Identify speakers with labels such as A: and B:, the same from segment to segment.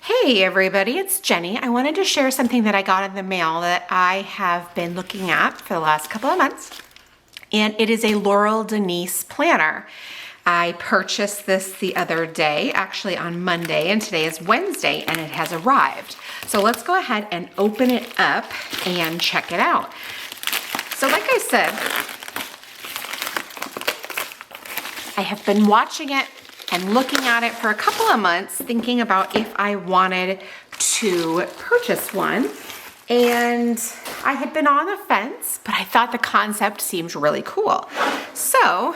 A: Hey everybody, it's Jenny. I wanted to share something that I got in the mail that I have been looking at for the last couple of months. And it is a Laurel Denise planner. I purchased this the other day, actually on Monday, and today is Wednesday, and it has arrived. So let's go ahead and open it up and check it out. So like I said, I have been watching it and looking at it for a couple of months, thinking about if I wanted to purchase one. And I had been on the fence, but I thought the concept seemed really cool. So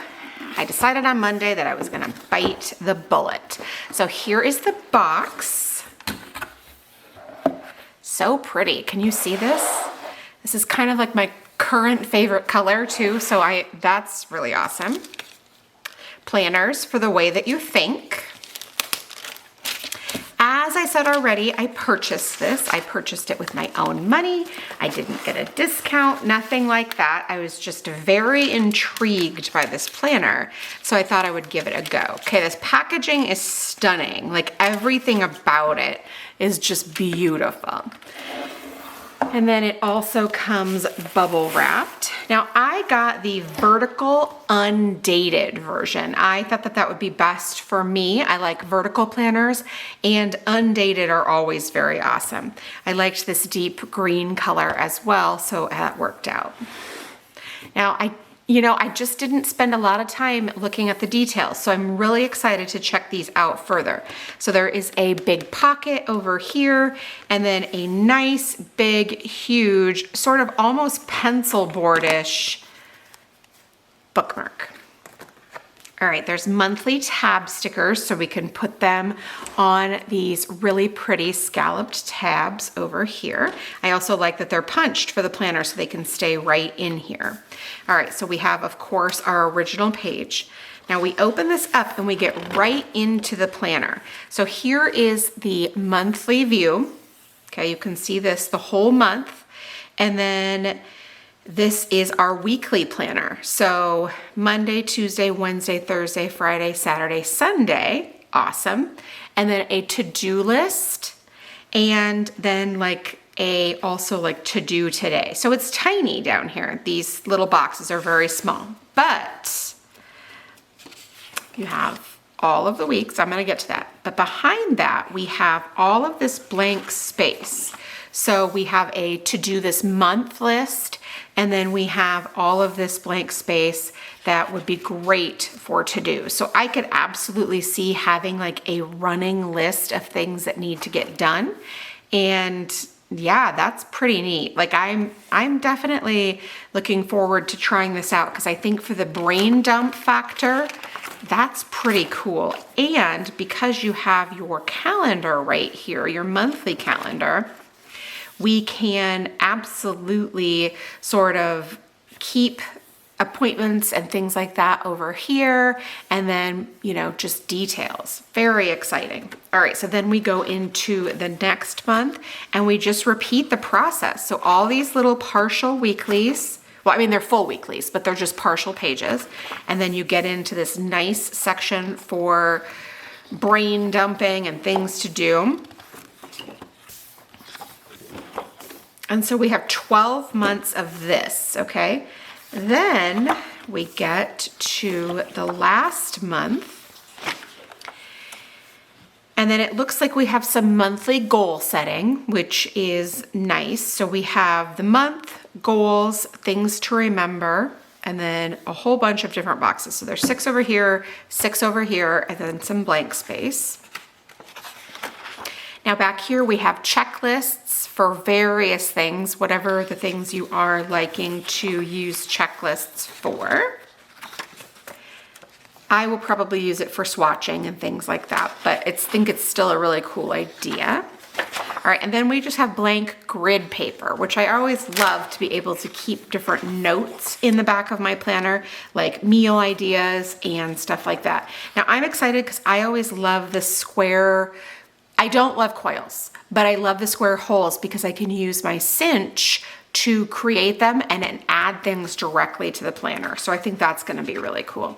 A: I decided on Monday that I was gonna bite the bullet. So here is the box. So pretty, can you see this? This is kind of like my current favorite color too, so that's really awesome. Planners for the way that you think. As I said already, I purchased this. I purchased it with my own money. I didn't get a discount, nothing like that. I was just very intrigued by this planner, so I thought I would give it a go. Okay, this packaging is stunning. Like everything about it is just beautiful. And then it also comes bubble wrapped. Now I got the vertical undated version. I thought that that would be best for me. I like vertical planners, and undated are always very awesome. I liked this deep green color as well, so that worked out. Now I just didn't spend a lot of time looking at the details, so I'm really excited to check these out further. So there is a big pocket over here, and then a nice, big, huge, sort of almost pencil board-ish bookmark. All right, there's monthly tab stickers, so we can put them on these really pretty scalloped tabs over here. I also like that they're punched for the planner so they can stay right in here. All right, so we have, of course, our original page. Now we open this up and we get right into the planner. So here is the monthly view. Okay, you can see this the whole month. And then this is our weekly planner. So Monday, Tuesday, Wednesday, Thursday, Friday, Saturday, Sunday. Awesome. And then a to-do list, and then also to do today. So it's tiny down here. These little boxes are very small, but you have all of the weeks. I'm gonna get to that. But behind that, we have all of this blank space. So we have a to do this month list, and then we have all of this blank space that would be great for to do. So I could absolutely see having like a running list of things that need to get done. And yeah, that's pretty neat. Like I'm definitely looking forward to trying this out, because I think for the brain dump factor, that's pretty cool. And because you have your calendar right here, your monthly calendar, we can absolutely sort of keep appointments and things like that over here, and then, just details. Very exciting. All right, so then we go into the next month and we just repeat the process. So all these little partial weeklies, well, I mean, they're full weeklies, but they're just partial pages. And then you get into this nice section for brain dumping and things to do. And so we have 12 months of this, okay? Then we get to the last month, and then it looks like we have some monthly goal setting, which is nice. So we have the month, goals, things to remember, and then a whole bunch of different boxes. So there's 6 over here, 6 over here, and then some blank space. Now back here we have checklists for various things, whatever the things you are liking to use checklists for. I will probably use it for swatching and things like that, but I think it's still a really cool idea. All right, and then we just have blank grid paper, which I always love to be able to keep different notes in the back of my planner, like meal ideas and stuff like that. Now I'm excited because I always love the square. I don't love coils, but I love the square holes because I can use my cinch to create them and then add things directly to the planner. So I think that's gonna be really cool.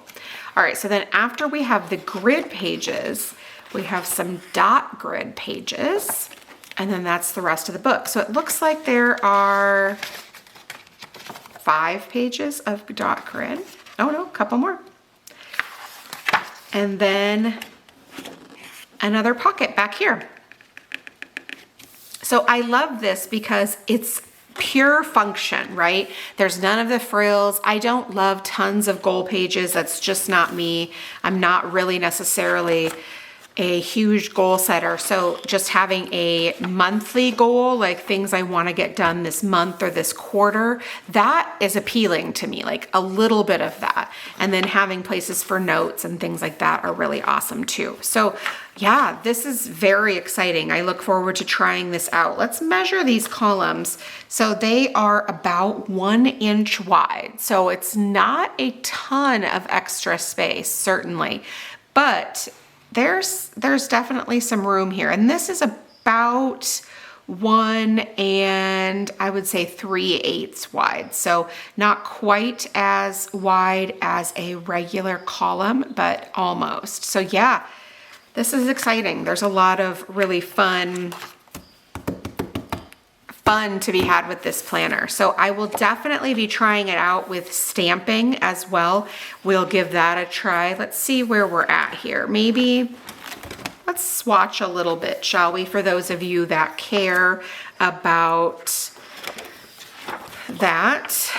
A: All right, so then after we have the grid pages, We have some dot grid pages, and then that's the rest of the book. So it looks like there are 5 pages of dot grid. Oh no, a couple more. And then another pocket back here. So I love this because it's pure function, right? There's none of the frills. I don't love tons of goal pages. That's just not me. I'm not really necessarily a huge goal setter. So just having a monthly goal, like things I want to get done this month or this quarter, that is appealing to me, like a little bit of that. And then having places for notes and things like that are really awesome too. So yeah, this is very exciting. I look forward to trying this out. Let's measure these columns. So they are about 1 inch wide. So it's not a ton of extra space, certainly, but there's definitely some room here. And this is about 1 and I would say 3/8 wide. So not quite as wide as a regular column, but almost. So yeah, this is exciting. There's a lot of really fun to be had with this planner. So I will definitely be trying it out with stamping as well. We'll give that a try. Let's see where we're at here. Maybe let's swatch a little bit, shall we? For those of you that care about that.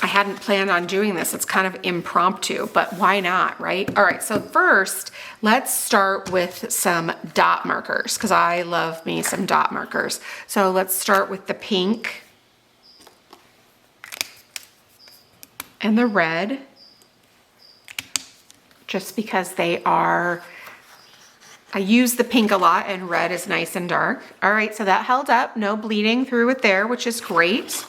A: I hadn't planned on doing this. It's kind of impromptu, but why not, right? All right, so first, let's start with some dot markers because I love me some dot markers. So let's start with the pink and the red, just because they are, I use the pink a lot and red is nice and dark. All right, so that held up, no bleeding through it there, which is great.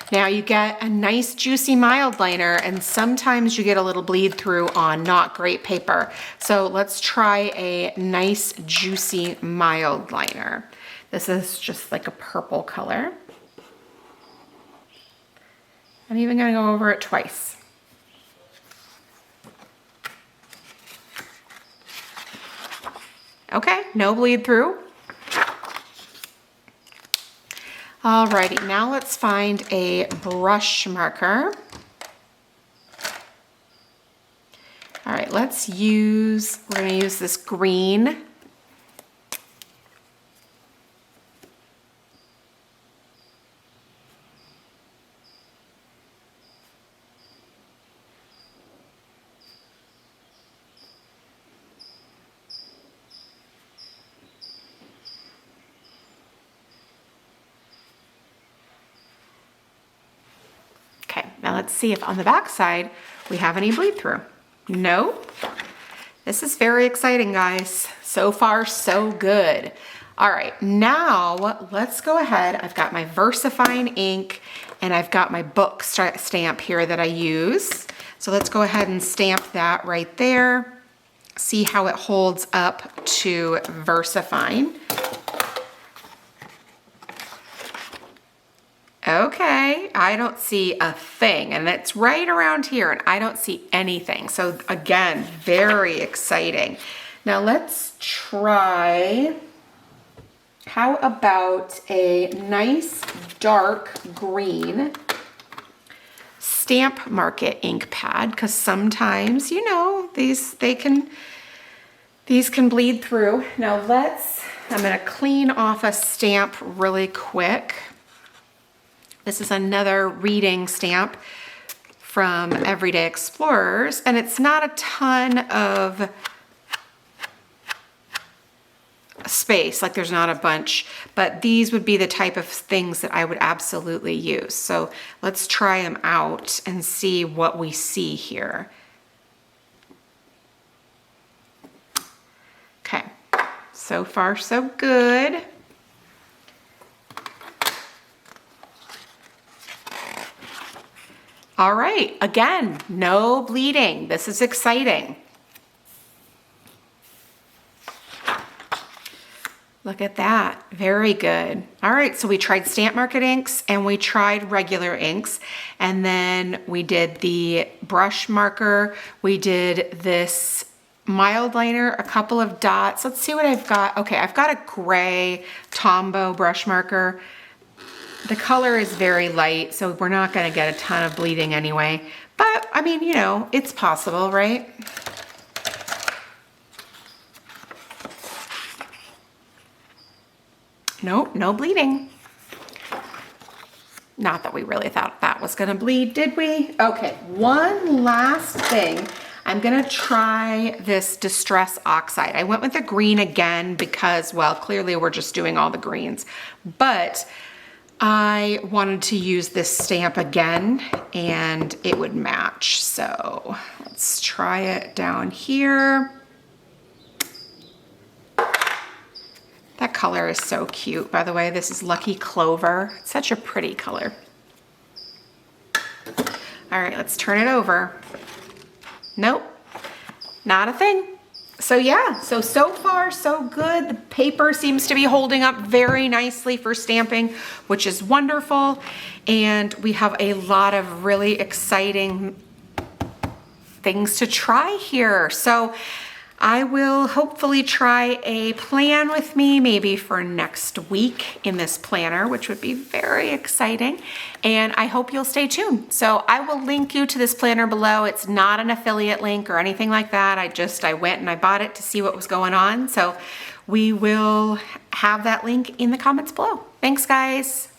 A: Now you get a nice juicy mild liner, and sometimes you get a little bleed through on not great paper. So let's try a nice juicy mild liner. This is just like a purple color. I'm even gonna go over it twice. Okay, no bleed through. Alrighty, now let's find a brush marker. All right, we're gonna use this green. Now let's see if on the back side we have any bleed through. No. This is very exciting, guys. So far, so good. All right, now let's go ahead. I've got my VersaFine ink and I've got my book stamp here that I use. So let's go ahead and stamp that right there. See how it holds up to VersaFine. Okay, I don't see a thing, and it's right around here, and I don't see anything. So again, very exciting. Now let's try, how about a nice dark green Stamp Market ink pad, because sometimes, you know, these can bleed through. Now I'm gonna clean off a stamp really quick. This is another reading stamp from Everyday Explorers, and it's not a ton of space, like there's not a bunch, but these would be the type of things that I would absolutely use. So let's try them out and see what we see here. Okay, so far so good. All right, again, no bleeding. This is exciting. Look at that, very good. All right, so we tried Stamp Market inks and we tried regular inks. And then we did the brush marker. We did this mild liner, a couple of dots. Let's see what I've got. Okay, I've got a gray Tombow brush marker. The color is very light, so we're not gonna get a ton of bleeding anyway. But I mean, you know, it's possible, right? Nope, no bleeding. Not that we really thought that was gonna bleed, did we? Okay, one last thing. I'm gonna try this Distress Oxide. I went with the green again because, well, clearly we're just doing all the greens, but I wanted to use this stamp again and it would match. So let's try it down here. That color is so cute, by the way. This is Lucky Clover. It's such a pretty color. All right, let's turn it over. Nope, not a thing. So yeah, so far so good. The paper seems to be holding up very nicely for stamping, which is wonderful. And we have a lot of really exciting things to try here. So I will hopefully try a plan with me maybe for next week in this planner, which would be very exciting. And I hope you'll stay tuned. So I will link you to this planner below. It's not an affiliate link or anything like that. I went and I bought it to see what was going on. So we will have that link in the comments below. Thanks, guys.